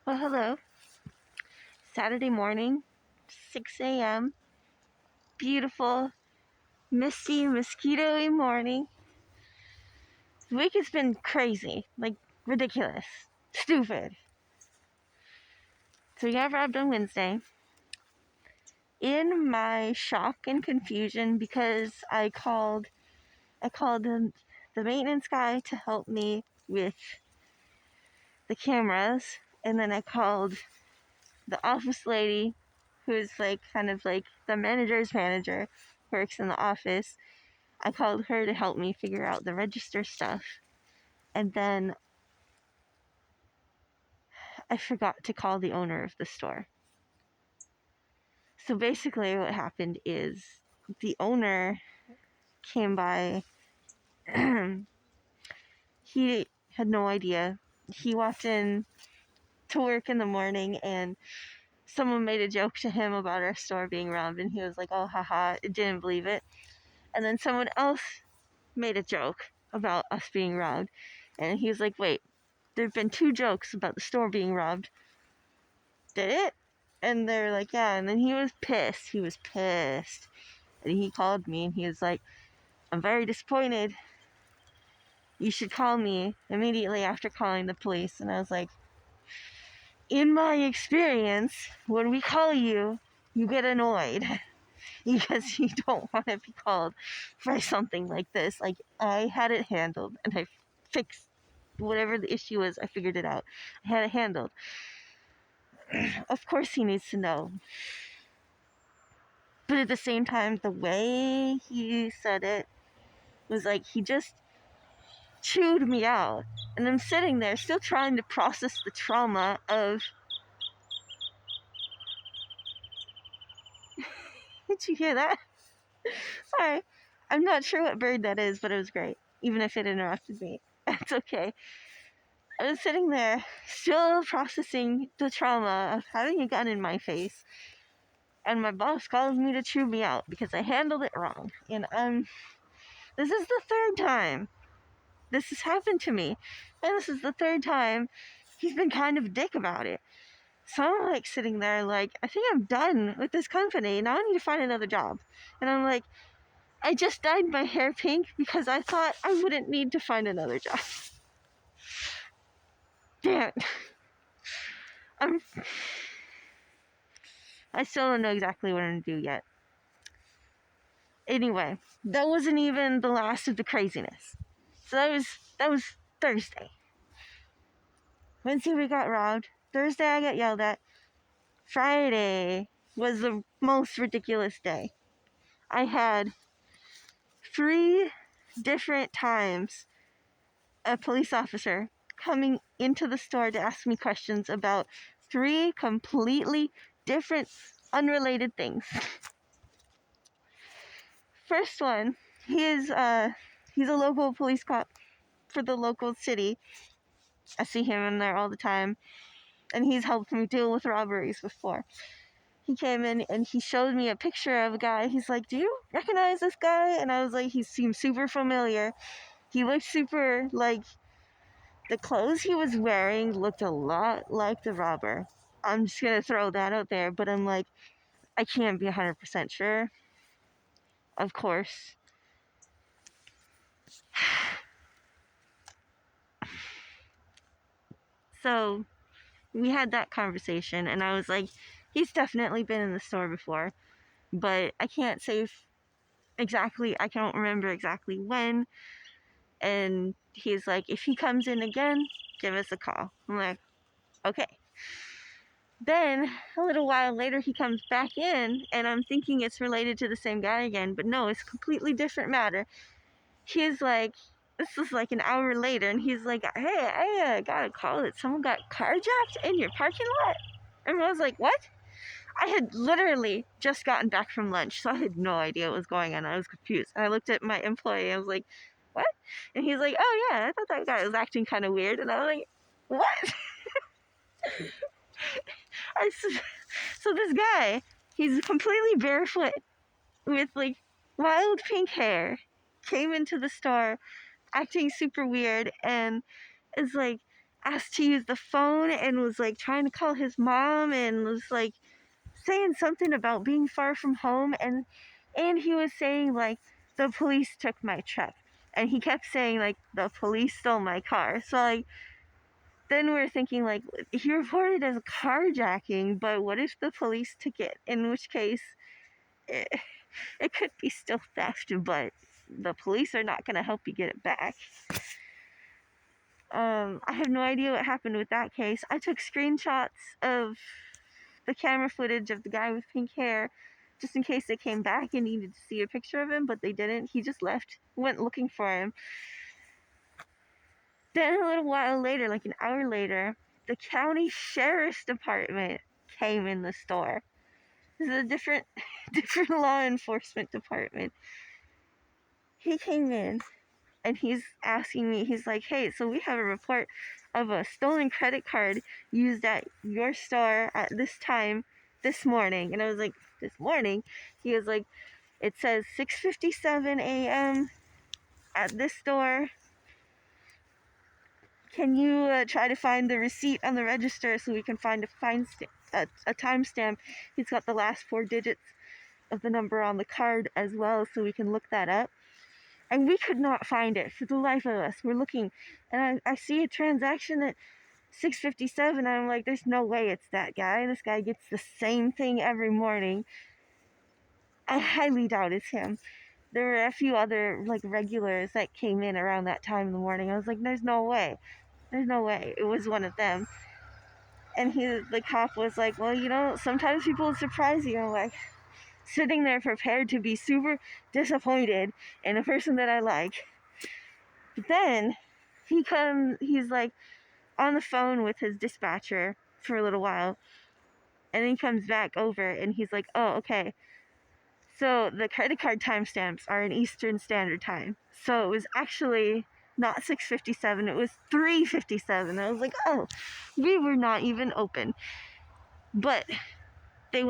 Well, hello. Saturday morning, 6 a.m. Beautiful, misty, mosquito-y morning. The week has been crazy, like ridiculous, stupid. So we got robbed on Wednesday. In my shock and confusion, because I called the maintenance guy to help me with the cameras, and then I called the office lady, who's like kind of like the manager's manager, works in the office. I called her to help me figure out the register stuff. And then I forgot to call the owner of the store. So basically, what happened is the owner came by. He had no idea. He walked in to work in the morning and someone made a joke to him about our store being robbed, and he was like, oh, haha, didn't believe it. And then someone else made a joke about us being robbed, and he was like, wait, there have been two jokes about the store being robbed. Did it? And they're like, yeah. And then he was pissed. He was pissed. And he called me and he was like, I'm very disappointed. You should call me immediately after calling the police. And I was like, in my experience, when we call you, you get annoyed because you don't want to be called for something like this. Like, I had it handled and I fixed whatever the issue was. I figured it out. I had it handled. Of course he needs to know. But at the same time, the way he said it was like he just chewed me out. And I'm sitting there still trying to process the trauma of. Did you hear that? Sorry. I'm not sure what bird that is, but it was great. Even if it interrupted me. It's okay. I was sitting there still processing the trauma of having a gun in my face. And my boss calls me to chew me out because I handled it wrong. And this is the third time this has happened to me. And this is the third time he's been kind of a dick about it. So I'm like sitting there like, I think I'm done with this company. Now I need to find another job. And I'm like, I just dyed my hair pink because I thought I wouldn't need to find another job. Damn it. I still don't know exactly what I'm gonna do yet. Anyway, that wasn't even the last of the craziness. So that was Thursday. Wednesday we got robbed. Thursday I got yelled at. Friday was the most ridiculous day. I had 3 different times a police officer coming into the store to ask me questions about 3 completely different, unrelated things. First one, he's a local police cop for the local city. I see him in there all the time, and he's helped me deal with robberies before. He came in and he showed me a picture of a guy. He's like, do you recognize this guy? And I was like, he seemed super familiar. He looked super, like, the clothes he was wearing looked a lot like the robber. I'm just going to throw that out there, but I'm like, I can't be 100% sure. Of course. So we had that conversation, and I was like, he's definitely been in the store before, but I can't say exactly, I can't remember exactly when. And he's like, if he comes in again, give us a call. I'm like, okay. Then a little while later he comes back in, and I'm thinking it's related to the same guy again, but no, it's a completely different matter. He's like, this was like an hour later, and he's like, hey, I got a call that someone got carjacked in your parking lot. And I was like, what? I had literally just gotten back from lunch, so I had no idea what was going on. I was confused. And I looked at my employee, I was like, what? And he's like, oh yeah, I thought that guy was acting kind of weird. And I was like, what? So this guy, he's completely barefoot with like wild pink hair, came into the store acting super weird and is like, asked to use the phone and was like trying to call his mom and was like saying something about being far from home, and he was saying like the police took my truck, and he kept saying like the police stole my car. So like then we're thinking like he reported as carjacking, but what if the police took it, in which case it, it could be still theft, but the police are not going to help you get it back. I have no idea what happened with that case. I took screenshots of the camera footage of the guy with pink hair just in case they came back and needed to see a picture of him, but they didn't. He just left, went looking for him. Then a little while later, like an hour later, the county sheriff's department came in the store. This is a different different law enforcement department. He came in and he's asking me, he's like, hey, so we have a report of a stolen credit card used at your store at this time this morning. And I was like, this morning? He was like, it says 6:57 a.m. at this store. Can you try to find the receipt on the register so we can find a timestamp? He's got the last 4 digits of the number on the card as well, so we can look that up. And we could not find it for the life of us. We're looking, and I see a transaction at 6:57. And I'm like, there's no way it's that guy. This guy gets the same thing every morning. I highly doubt it's him. There were a few other like regulars that came in around that time in the morning. I was like, there's no way. There's no way it was one of them. And the cop was like, well, sometimes people surprise you. I'm like, sitting there prepared to be super disappointed in a person that I like. But then he's like on the phone with his dispatcher for a little while. And then he comes back over and he's like, oh, okay. So the credit card timestamps are in Eastern Standard Time. So it was actually not 6:57, it was 3:57. I was like, oh, we were not even open. But they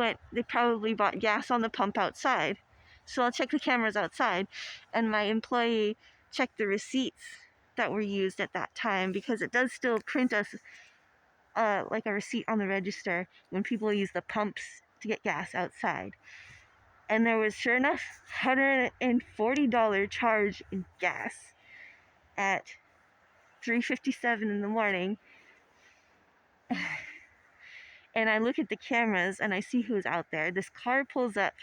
probably bought gas on the pump outside. So I'll check the cameras outside, and my employee checked the receipts that were used at that time, because it does still print us like a receipt on the register when people use the pumps to get gas outside. And there was, sure enough, $140 charge in gas at 3:57 in the morning. And I look at the cameras and I see who's out there. This car pulls up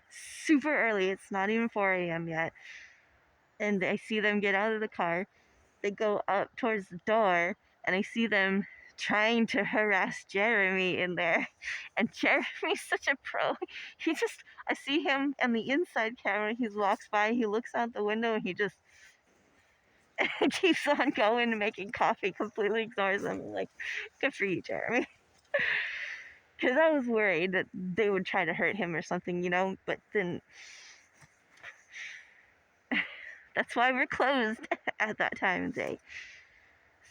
super early. It's not even 4 a.m. yet. And I see them get out of the car. They go up towards the door, and I see them trying to harass Jeremy in there. And Jeremy's such a pro. I see him on the inside camera. He walks by, he looks out the window, and he just keeps on going and making coffee, completely ignores them. I'm like, good for you, Jeremy. Because I was worried that they would try to hurt him or something, but then that's why we're closed at that time of day.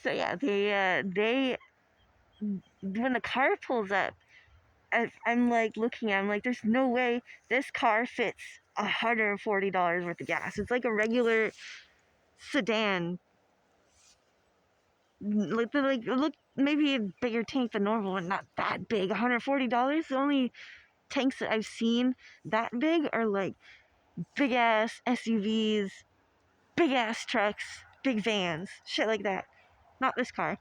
So yeah, they when the car pulls up, I'm like looking at, I'm like, there's no way this car fits $140 worth of gas. It's like a regular sedan. Look, maybe a bigger tank than normal, and not that big. $140. The only tanks that I've seen that big are like big ass SUVs, big ass trucks, big vans, shit like that. Not this car.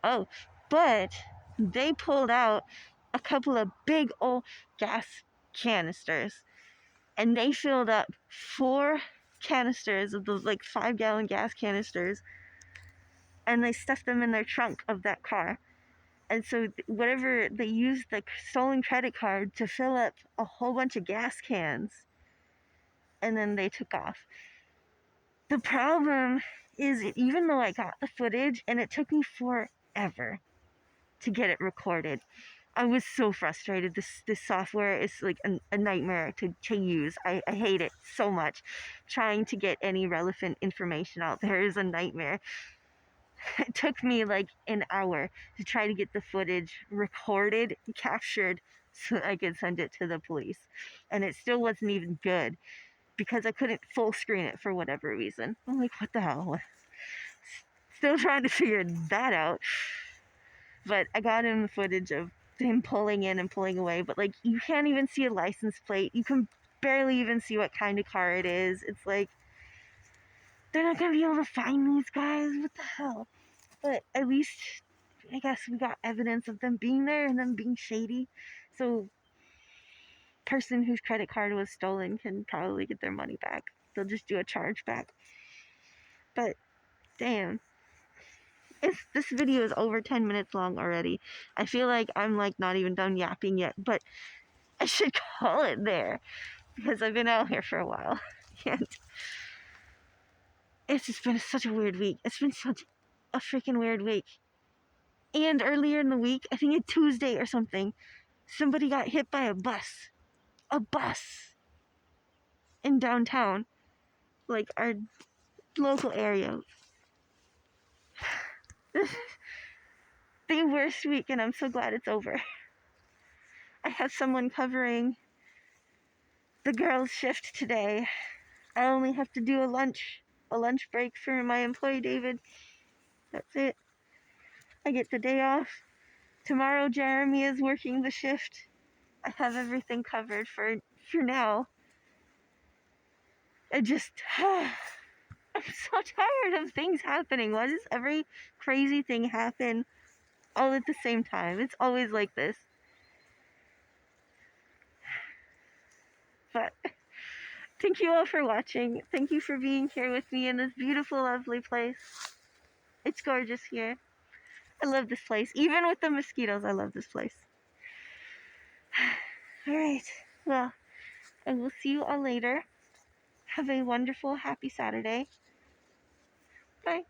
Oh, but they pulled out a couple of big old gas canisters, and they filled up 4 canisters of those like 5-gallon gas canisters, and they stuffed them in their trunk of that car. And so whatever, they used the stolen credit card to fill up a whole bunch of gas cans, and then they took off. The problem is, even though I got the footage and it took me forever to get it recorded, I was so frustrated. This software is like a nightmare to use. I hate it so much. Trying to get any relevant information out there is a nightmare. It took me like an hour to try to get the footage recorded, captured, so I could send it to the police. And it still wasn't even good, because I couldn't full screen it for whatever reason. I'm like, what the hell? Still trying to figure that out. But I got him the footage of him pulling in and pulling away. But like, you can't even see a license plate. You can barely even see what kind of car it is. It's like, they're not gonna be able to find these guys. What the hell? But at least, I guess we got evidence of them being there and them being shady. So, person whose credit card was stolen can probably get their money back. They'll just do a chargeback. But damn, this video is over 10 minutes long already. I feel like I'm like not even done yapping yet, but I should call it there because I've been out here for a while. And it's just been such a weird week. It's been such a freaking weird week. And earlier in the week, I think it's Tuesday or something, somebody got hit by a bus. A bus. In downtown. Like our local area. This is the worst week and I'm so glad it's over. I have someone covering the girls' shift today. I only have to do a lunch break for my employee David. That's it. I get the day off. Tomorrow Jeremy is working the shift. I have everything covered for now. I'm so tired of things happening. Why does every crazy thing happen all at the same time? It's always like this. But thank you all for watching. Thank you for being here with me in this beautiful, lovely place. It's gorgeous here. I love this place. Even with the mosquitoes, I love this place. Alright, well, I will see you all later. Have a wonderful, happy Saturday. Bye.